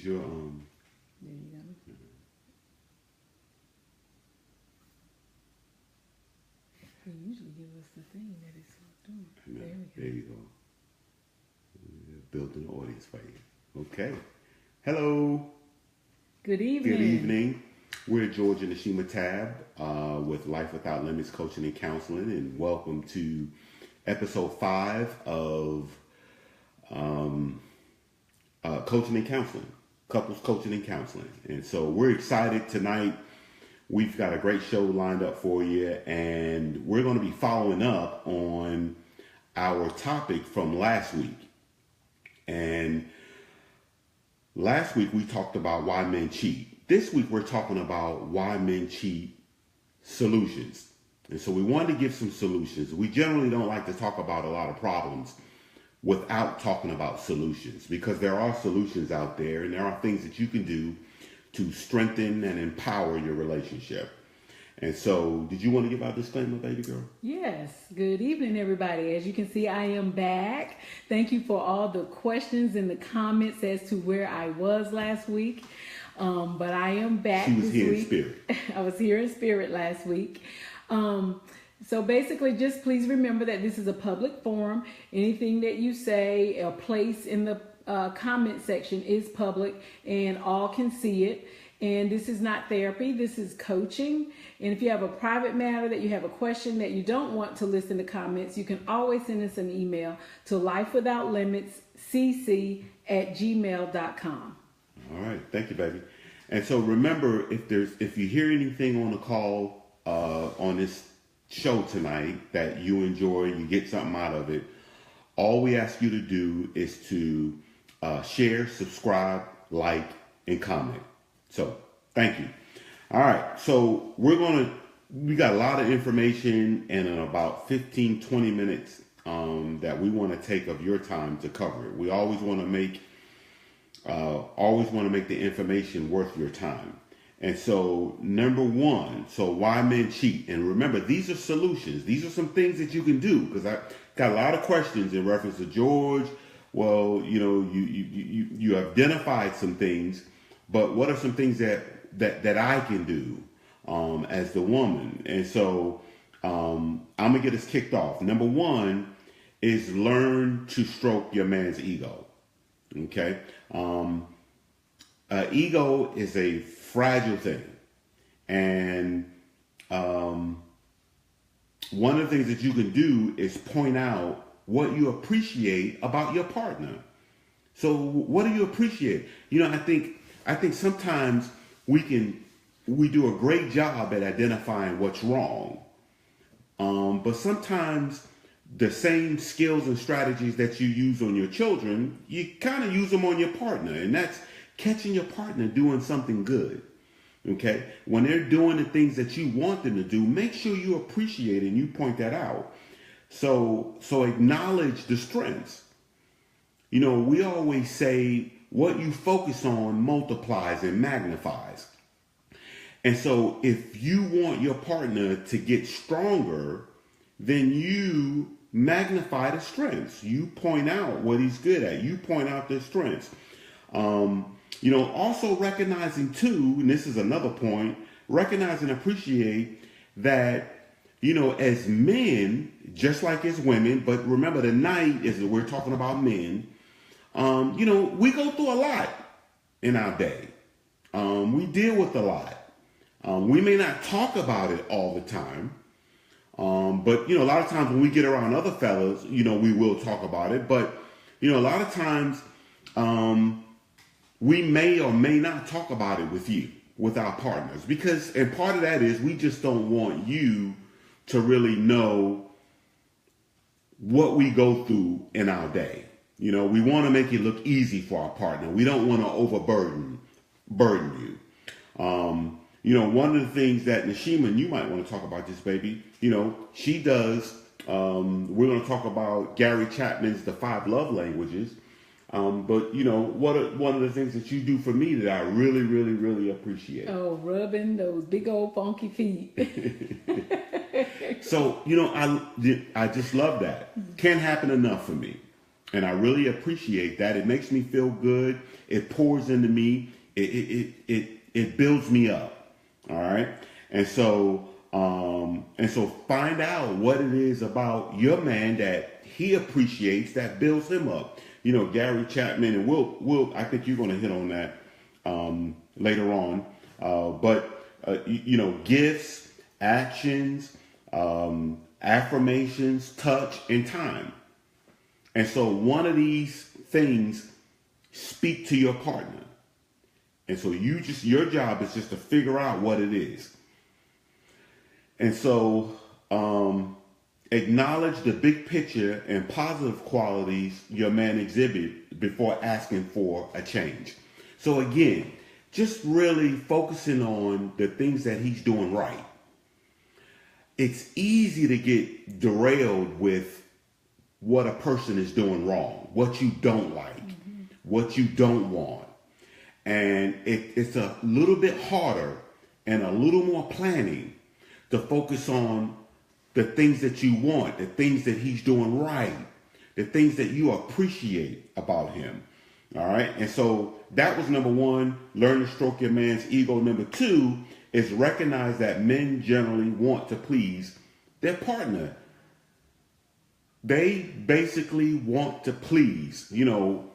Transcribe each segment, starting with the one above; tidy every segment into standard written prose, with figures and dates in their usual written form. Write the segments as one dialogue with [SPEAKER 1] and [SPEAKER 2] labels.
[SPEAKER 1] Your
[SPEAKER 2] There you go. He usually give us the thing that he's doing.
[SPEAKER 1] no,
[SPEAKER 2] There we
[SPEAKER 1] there
[SPEAKER 2] go.
[SPEAKER 1] you go. Building an audience for you. Okay. Hello.
[SPEAKER 2] Good evening.
[SPEAKER 1] Good evening. We're George and Nashima Tab with Life Without Limits Coaching and Counseling, and welcome to episode 5 of Coaching and Counseling, Couples Coaching and Counseling. And so we're excited tonight. We've got a great show lined up for you, and we're going to be following up on our topic from last week. And last week we talked about why men cheat. This week we're talking about why men cheat solutions. And so we wanted to give some solutions. We generally don't like to talk about a lot of problems without talking about solutions, because there are solutions out there and there are things that you can do to strengthen and empower your relationship. And so, did you want to give our disclaimer, baby girl?
[SPEAKER 2] Yes. Good evening, everybody. As you can see, I am back. Thank you for all the questions and the comments as to where I was last week. But I am back
[SPEAKER 1] She was
[SPEAKER 2] this
[SPEAKER 1] here
[SPEAKER 2] week.
[SPEAKER 1] in spirit.
[SPEAKER 2] I was here in spirit last week. So basically, just please remember that this is a public forum. Anything that you say or place in the comment section is public and all can see it. And this is not therapy, this is coaching. And if you have a private matter that you have a question that you don't want to list in the comments, you can always send us an email to lifewithoutlimitscc@gmail.com.
[SPEAKER 1] All right, thank you, baby. And so remember, if you hear anything on the call on this show tonight that you enjoy, you get something out of it, all we ask you to do is to share, subscribe, like, and comment. So thank you. All right, so we got a lot of information, and in about 15-20 minutes that we want to take of your time to cover it. We always want to make the information worth your time. And so number one, so why men cheat? And remember, these are solutions. These are some things that you can do, because I got a lot of questions in reference to George. Well, you identified some things, but what are some things that I can do as the woman? And so I'm gonna get us kicked off. Number one is learn to stroke your man's ego. Okay, ego is a fragile thing, and one of the things that you can do is point out what you appreciate about your partner. So what do you appreciate? I think sometimes we do a great job at identifying what's wrong, but sometimes the same skills and strategies that you use on your children, you kind of use them on your partner, and that's catching your partner doing something good. Okay, when they're doing the things that you want them to do, make sure you appreciate it and you point that out. So acknowledge the strengths. We always say what you focus on multiplies and magnifies. And so if you want your partner to get stronger, then you magnify the strengths. You point out what he's good at. You point out the strengths. Also recognizing too, and this is another point, recognize and appreciate that, as men, just like as women, but remember tonight we're talking about men, we go through a lot in our day. We deal with a lot. We may not talk about it all the time. But, a lot of times when we get around other fellas, we will talk about it. But, a lot of times we may or may not talk about it with our partners. And part of that is we just don't want you to really know what we go through in our day. We want to make it look easy for our partner. We don't want to overburden you. One of the things that Nashima, and you might want to talk about this, baby, she does, we're going to talk about Gary Chapman's The 5 Love Languages. But one of the things that you do for me that I really, really, really appreciate.
[SPEAKER 2] Oh, rubbing those big old funky feet.
[SPEAKER 1] So, I just love that. Can't happen enough for me. And I really appreciate that. It makes me feel good. It pours into me. It builds me up. All right. And so find out what it is about your man that he appreciates that builds him up. You know, Gary Chapman, and we'll I think you're going to hit on that later on. Gifts, actions, affirmations, touch, and time. And so one of these things speak to your partner. And so your job is just to figure out what it is. And so acknowledge the big picture and positive qualities your man exhibit before asking for a change. So again, just really focusing on the things that he's doing right. It's easy to get derailed with what a person is doing wrong, what you don't like, what you don't want. And it's a little bit harder and a little more planning to focus on the things that you want, the things that he's doing right, the things that you appreciate about him. All right. And so that was number one, learn to stroke your man's ego. Number two is recognize that men generally want to please their partner. They basically want to please. You know,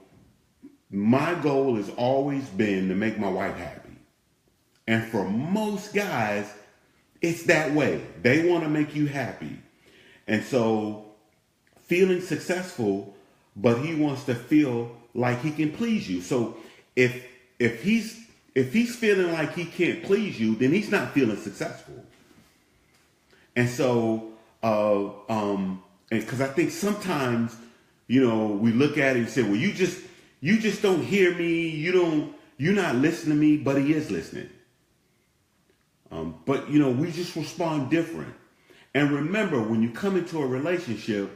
[SPEAKER 1] my goal has always been to make my wife happy. And for most guys, it's that way. They want to make you happy. And so feeling successful, but he wants to feel like he can please you. So if he's feeling like he can't please you, then he's not feeling successful. And so because I think sometimes, you know, we look at it and say, well, you just don't hear me, you're not listening to me, but he is listening. But you know, we just respond different. And remember, when you come into a relationship,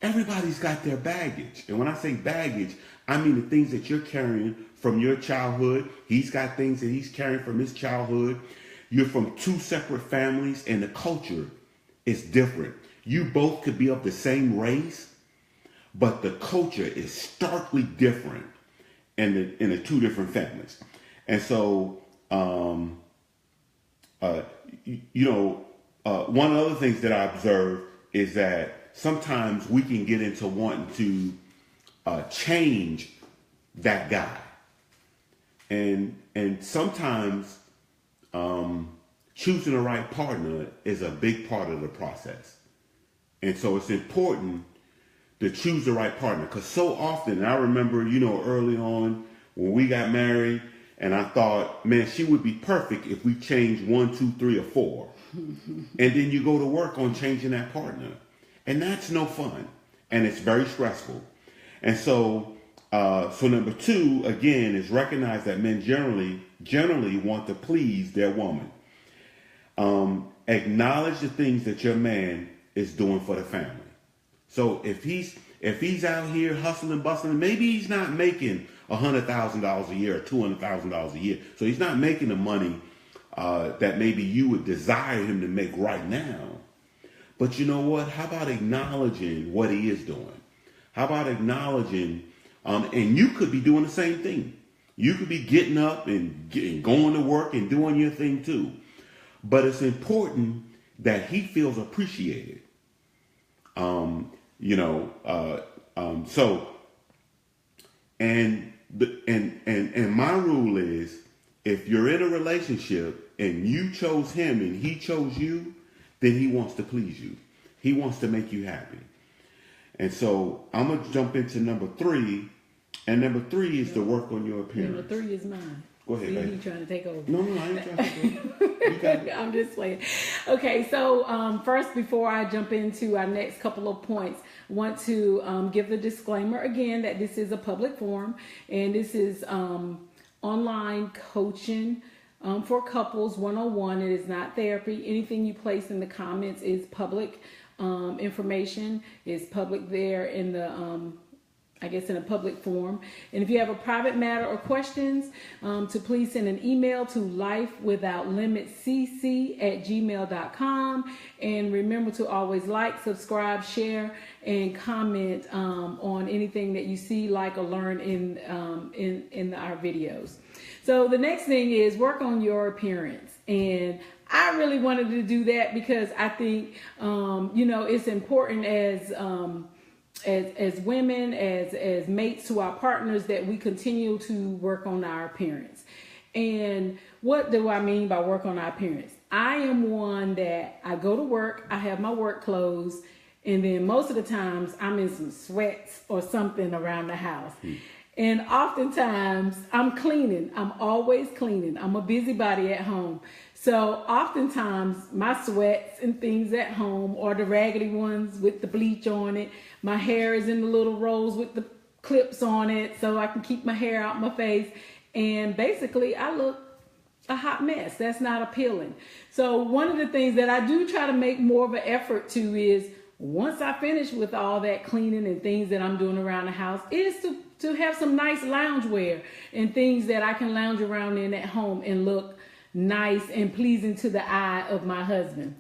[SPEAKER 1] everybody's got their baggage. And when I say baggage, I mean the things that you're carrying from your childhood. He's got things that he's carrying from his childhood. You're from two separate families, and the culture is different. You both could be of the same race, but the culture is starkly different in the two different families. And so, one of the other things that I observe is that sometimes we can get into wanting to change that guy. And sometimes choosing the right partner is a big part of the process. And so it's important to choose the right partner. Because so often, and I remember, you know, early on when we got married, and I thought, man, she would be perfect if we changed 1, 2, 3, or 4. And then you go to work on changing that partner. And that's no fun. And it's very stressful. And so number two, again, is recognize that men generally want to please their woman. Acknowledge the things that your man is doing for the family. So if he's out here hustling, bustling, maybe he's not making $100,000 a year or $200,000 a year. So he's not making the money that maybe you would desire him to make right now. But you know what? How about acknowledging what he is doing? How about acknowledging, and you could be doing the same thing. You could be getting up and going to work and doing your thing too. But it's important that he feels appreciated. And my rule is, if you're in a relationship and you chose him and he chose you, then he wants to please you. He wants to make you happy. And so I'm going to jump into number 3. And number 3 is to work on your appearance.
[SPEAKER 2] Number 3 is mine.
[SPEAKER 1] Go ahead, baby.
[SPEAKER 2] He's trying to take over.
[SPEAKER 1] No, I ain't trying to take over. You got it.
[SPEAKER 2] I'm just playing. Okay, so first, before I jump into our next couple of points, I want to give the disclaimer again that this is a public forum, and this is online coaching for couples 101. It is not therapy. Anything you place in the comments is public information. Is public there in the I guess in a public forum. And if you have a private matter or questions, to please send an email to lifewithoutlimitscc@gmail.com. And remember to always like, subscribe, share, and comment on anything that you see, like, or learn in our videos. So the next thing is work on your appearance. And I really wanted to do that because I think, it's important as women, as mates to our partners, that we continue to work on our appearance. And what do I mean by work on our appearance? I am one that I go to work, I have my work clothes, and then most of the times I'm in some sweats or something around the house. And oftentimes I'm cleaning. I'm always cleaning. I'm a busybody at home. So oftentimes my sweats and things at home are the raggedy ones with the bleach on it. My hair is in the little rolls with the clips on it so I can keep my hair out my face. And basically I look a hot mess. That's not appealing. So one of the things that I do try to make more of an effort to is, once I finish with all that cleaning and things that I'm doing around the house, is to have some nice loungewear and things that I can lounge around in at home and look nice and pleasing to the eye of my husband.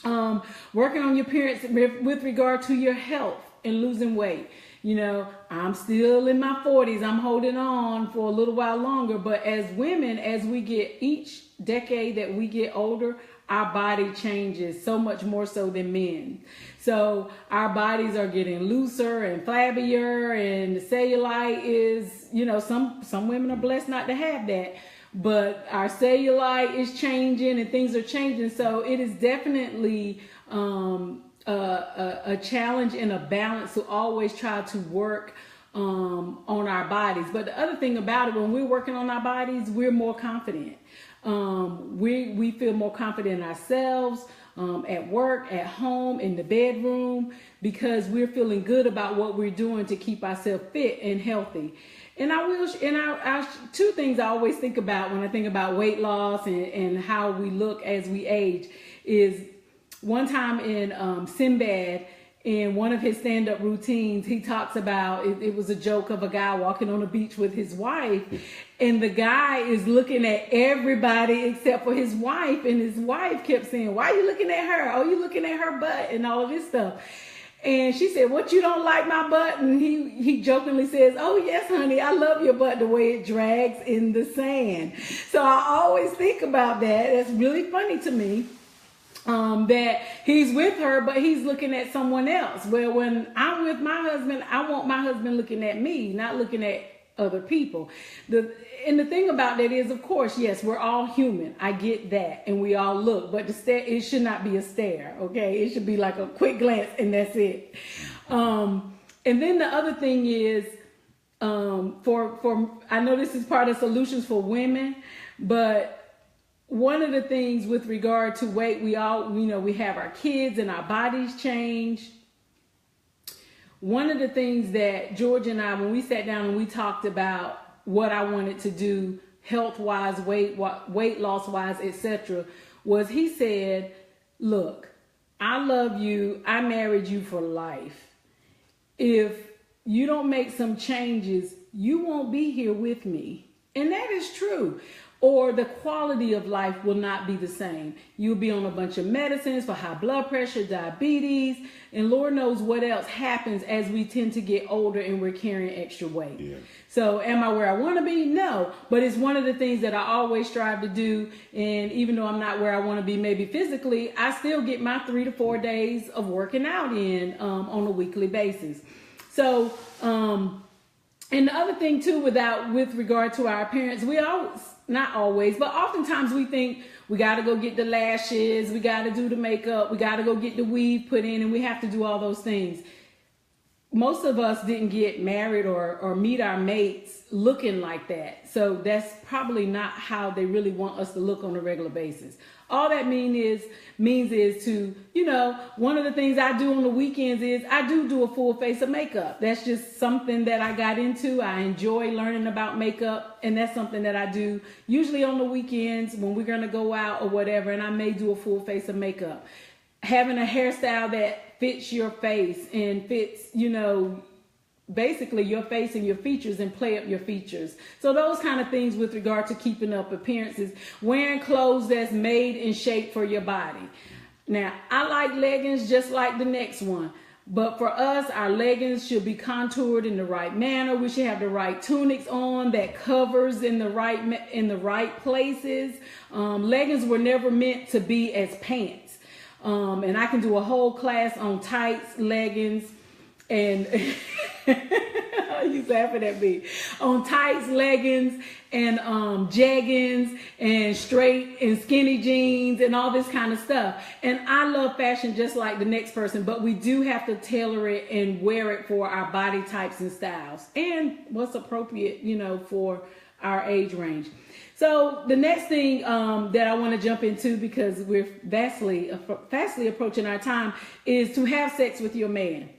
[SPEAKER 2] Working on your appearance with regard to your health and losing weight. I'm still in my 40s. I'm holding on for a little while longer. But as women, as we get each decade that we get older, our body changes so much more so than men. So our bodies are getting looser and flabbier, and the cellulite is, some women are blessed not to have that. But our cellulite is changing and things are changing. So it is definitely a challenge and a balance to always try to work on our bodies. But the other thing about it, when we're working on our bodies, we're more confident. We feel more confident in ourselves, at work, at home, in the bedroom, because we're feeling good about what we're doing to keep ourselves fit and healthy. And I two things I always think about when I think about weight loss and how we look as we age is, one time in Sinbad, in one of his stand-up routines, he talks about, it was a joke of a guy walking on the beach with his wife, and the guy is looking at everybody except for his wife, and his wife kept saying, "Why are you looking at her? Oh, you looking at her butt," and all of this stuff. And she said, "What, you don't like my butt?" And he jokingly says, "Oh yes, honey, I love your butt, the way it drags in the sand." So I always think about that. It's really funny to me. That he's with her, but he's looking at someone else. Well, when I'm with my husband, I want my husband looking at me, not looking at other people. And the thing about that is, of course, yes, we're all human. I get that, and we all look, but it should not be a stare, okay? It should be like a quick glance, and that's it. And then the other thing is, I know this is part of solutions for women, but one of the things with regard to weight, we have our kids and our bodies change. One of the things that George and I, when we sat down and we talked about what I wanted to do health-wise, weight loss-wise, etc., was he said, "Look, I love you. I married you for life. If you don't make some changes, you won't be here with me." And that is true. Or the quality of life will not be the same. You'll be on a bunch of medicines for high blood pressure, diabetes, and Lord knows what else happens as we tend to get older and we're carrying extra weight. Yeah. So am I where I want to be? No. But it's one of the things that I always strive to do. And even though I'm not where I want to be maybe physically, I still get my 3 to 4 days of working out in on a weekly basis. So, and the other thing too, with regard to our appearance, not always, but oftentimes we think we got to go get the lashes, we got to do the makeup, we got to go get the weave put in, and we have to do all those things. Most of us didn't get married or meet our mates looking like that. So that's probably not how they really want us to look on a regular basis. All that means is to, one of the things I do on the weekends is I do a full face of makeup. That's just something that I got into. I enjoy learning about makeup, and that's something that I do usually on the weekends when we're going to go out or whatever, and I may do a full face of makeup. Having a hairstyle that fits your face and fits, basically your face and your features and play up your features. So those kind of things with regard to keeping up appearances, wearing clothes that's made and shaped for your body. Now, I like leggings just like the next one. But for us, our leggings should be contoured in the right manner. We should have the right tunics on that covers in the right places. Leggings were never meant to be as pants. And I can do a whole class on tights, leggings, and you laughing at me, on tights, leggings, and jeggings, and straight and skinny jeans, and all this kind of stuff. And I love fashion just like the next person, but we do have to tailor it and wear it for our body types and styles, and what's appropriate, for our age range. So the next thing that I want to jump into, because we're fastly approaching our time, is to have sex with your man.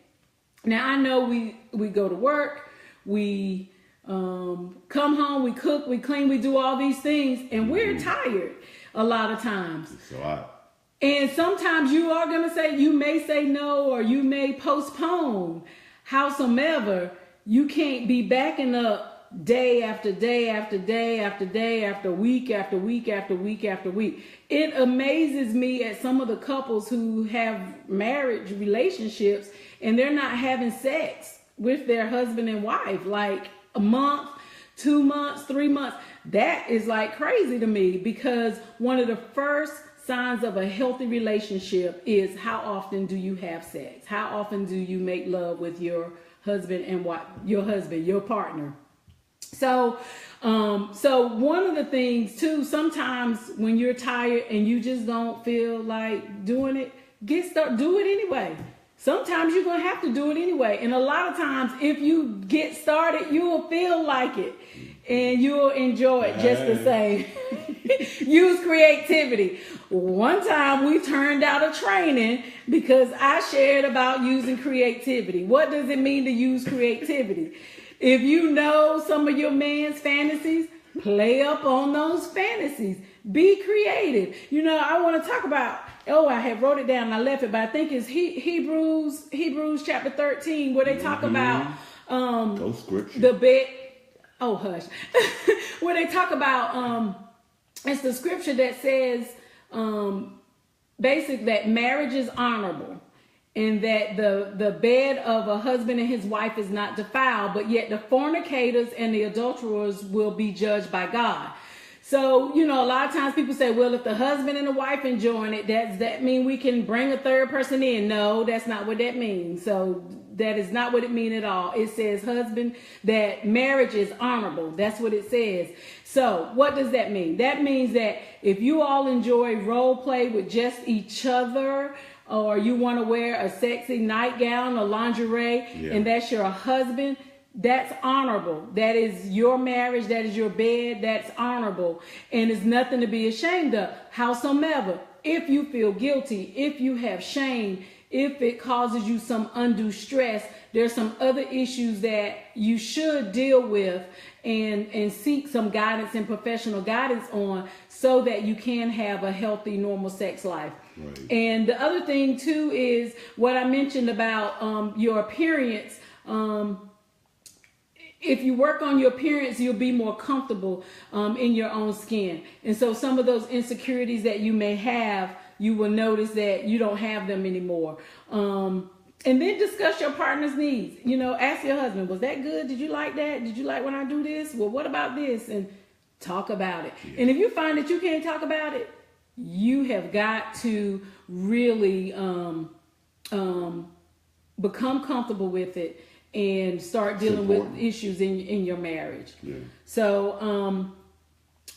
[SPEAKER 2] Now, I know we go to work, we come home, we cook, we clean, we do all these things, and we're tired a lot of times.
[SPEAKER 1] It's a lot.
[SPEAKER 2] And sometimes you may say no, or you may postpone. Howsoever, you can't be backing up day after day after day after day after week after week after week after week. It amazes me at some of the couples who have marriage relationships and they're not having sex with their husband and wife like a month, 2 months, 3 months. That is like crazy to me, because one of the first signs of a healthy relationship is how often do you have sex? How often do you make love with your husband and your partner? So one of the things too, sometimes when you're tired and you just don't feel like doing it, do it anyway. Sometimes you're going to have to do it anyway. And a lot of times if you get started, you'll feel like it and you'll enjoy it just the same. Use creativity. One time we turned out a training because I shared about using creativity. What does it mean to use creativity? If you know some of your man's fantasies, play up on those fantasies. Be creative. I want to talk about, I had wrote it down and I left it, but I think it's Hebrews chapter 13, where they talk about
[SPEAKER 1] those scriptures.
[SPEAKER 2] The bed. Oh, hush. Where they talk about, it's the scripture that says, that marriage is honorable. And that the bed of a husband and his wife is not defiled, but yet the fornicators and the adulterers will be judged by God. So, a lot of times people say, well, if the husband and the wife enjoying it, does that mean we can bring a third person in? No, that's not what that means. So that is not what it means at all. It says that marriage is honorable. That's what it says. So what does that mean? That means that if you all enjoy role play with just each other, or you want to wear a sexy nightgown or lingerie, and that's your husband, that's honorable. That is your marriage. That is your bed. That's honorable. And it's nothing to be ashamed of. Howsoever, if you feel guilty, if you have shame, if it causes you some undue stress, there's some other issues that you should deal with and seek some guidance and professional guidance on, so that you can have a healthy, normal sex life. Right. And the other thing too is what I mentioned about your appearance. If you work on your appearance, you'll be more comfortable in your own skin. And so some of those insecurities that you may have, you will notice that you don't have them anymore. And then discuss your partner's needs. Ask your husband, was that good? Did you like that? Did you like when I do this? Well, what about this? And talk about it. Yeah. And if you find that you can't talk about it, you have got to really become comfortable with it and start dealing with issues in your marriage. Yeah. So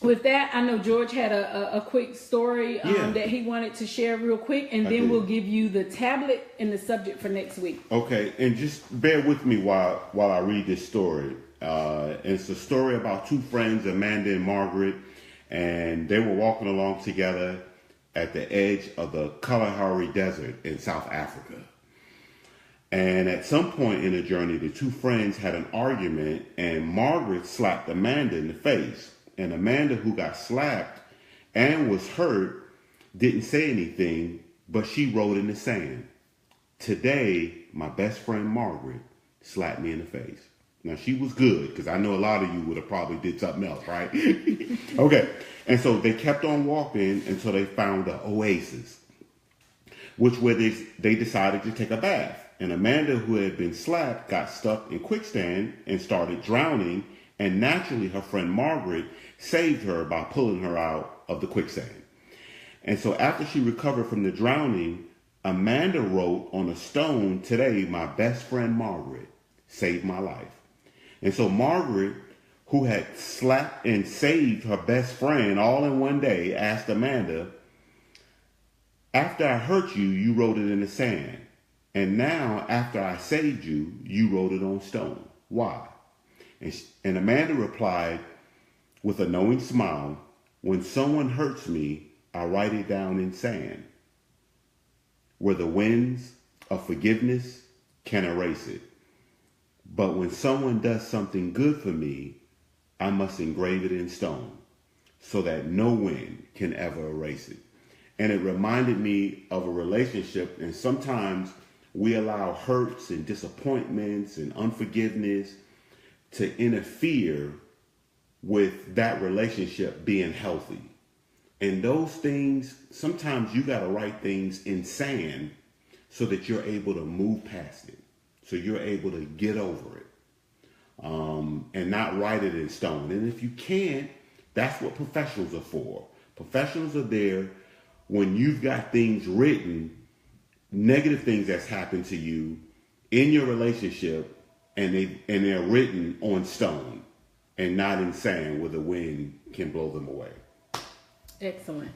[SPEAKER 2] with that, I know George had a quick story that he wanted to share real quick, and then we'll give you the tablet and the subject for next week. Okay,
[SPEAKER 1] and just bear with me while I read this story. It's a story about two friends, Amanda and Margaret, and they were walking along together at the edge of the Kalahari Desert in South Africa. And at some point in the journey, the two friends had an argument, and Margaret slapped Amanda in the face. And Amanda, who got slapped and was hurt, didn't say anything, but she wrote in the sand, "Today, my best friend Margaret slapped me in the face. Now, she was good, because I know a lot of you would have probably did something else, right? Okay. And so they kept on walking until they found the oasis, where they decided to take a bath. And Amanda, who had been slapped, got stuck in quicksand and started drowning. And naturally, her friend Margaret saved her by pulling her out of the quicksand. And so after she recovered from the drowning, Amanda wrote on a stone, "Today, my best friend Margaret saved my life." And so Margaret, who had slapped and saved her best friend all in one day, asked Amanda, "After I hurt you, you wrote it in the sand. And now, after I saved you, you wrote it on stone. Why?" And Amanda replied with a knowing smile, "When someone hurts me, I write it down in sand, where the winds of forgiveness can erase it. But when someone does something good for me, I must engrave it in stone, so that no wind can ever erase it." And it reminded me of a relationship, and sometimes we allow hurts and disappointments and unforgiveness to interfere with that relationship being healthy. And those things, sometimes you got to write things in sand so that you're able to move past it, so you're able to get over it, and not write it in stone. And if you can't, that's what professionals are for. Professionals are there when you've got things written, negative things that's happened to you in your relationship, and they're written on stone and not in sand where the wind can blow them away.
[SPEAKER 2] Excellent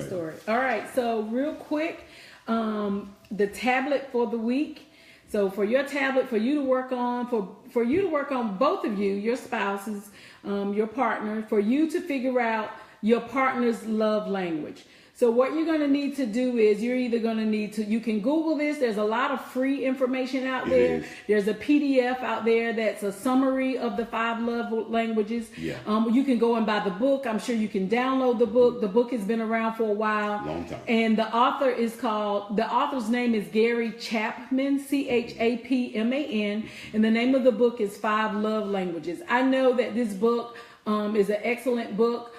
[SPEAKER 2] story. All right, so real quick, the tablet for the week. So for your tablet, for you to work on, for you to work on, both of you, your spouses, your partner, for you to figure out your partner's love language. So what you're going to need to do is you're either going to need to, you can Google this. There's a lot of free information out there. There's a PDF out there that's a summary of the 5 love languages.
[SPEAKER 1] Yeah.
[SPEAKER 2] You can go and buy the book. I'm sure you can download the book. The book has been around for a while.
[SPEAKER 1] Long time.
[SPEAKER 2] And the author's name is Gary Chapman, Chapman. And the name of the book is 5 Love Languages. I know that this book is an excellent book.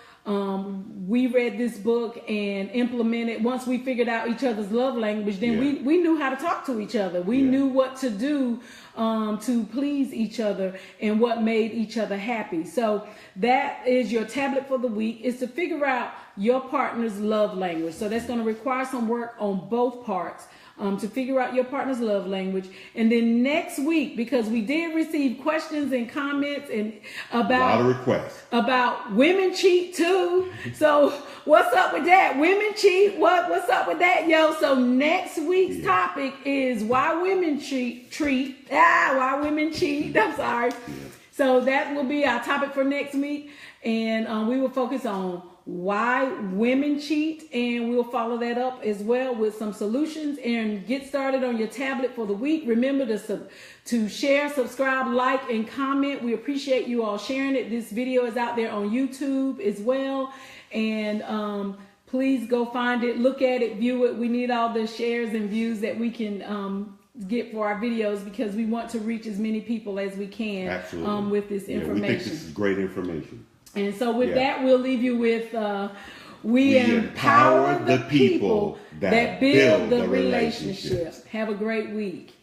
[SPEAKER 2] We read this book and implemented. Once we figured out each other's love language, then we knew how to talk to each other. We knew what to do to please each other and what made each other happy. So that is your tablet for the week, is to figure out your partner's love language. So that's going to require some work on both parts. To figure out your partner's love language. And then next week, because we did receive questions and comments and about
[SPEAKER 1] a lot of requests
[SPEAKER 2] about women cheat too. So what's up with that? Women cheat. What's up with that, yo? So next week's topic is why women cheat. Why women cheat. I'm sorry. So that will be our topic for next week, and we will focus on why women cheat, and we'll follow that up as well with some solutions and get started on your tablet for the week. Remember to share, subscribe, like, and comment. We appreciate you all sharing it. This video is out there on YouTube as well, and please go find it, look at it, view it. We need all the shares and views that we can get for our videos, because we want to reach as many people as we can with this information.
[SPEAKER 1] We think this is great information.
[SPEAKER 2] And so with that, we'll leave you with, we empower the people that build the relationship. Have a great week.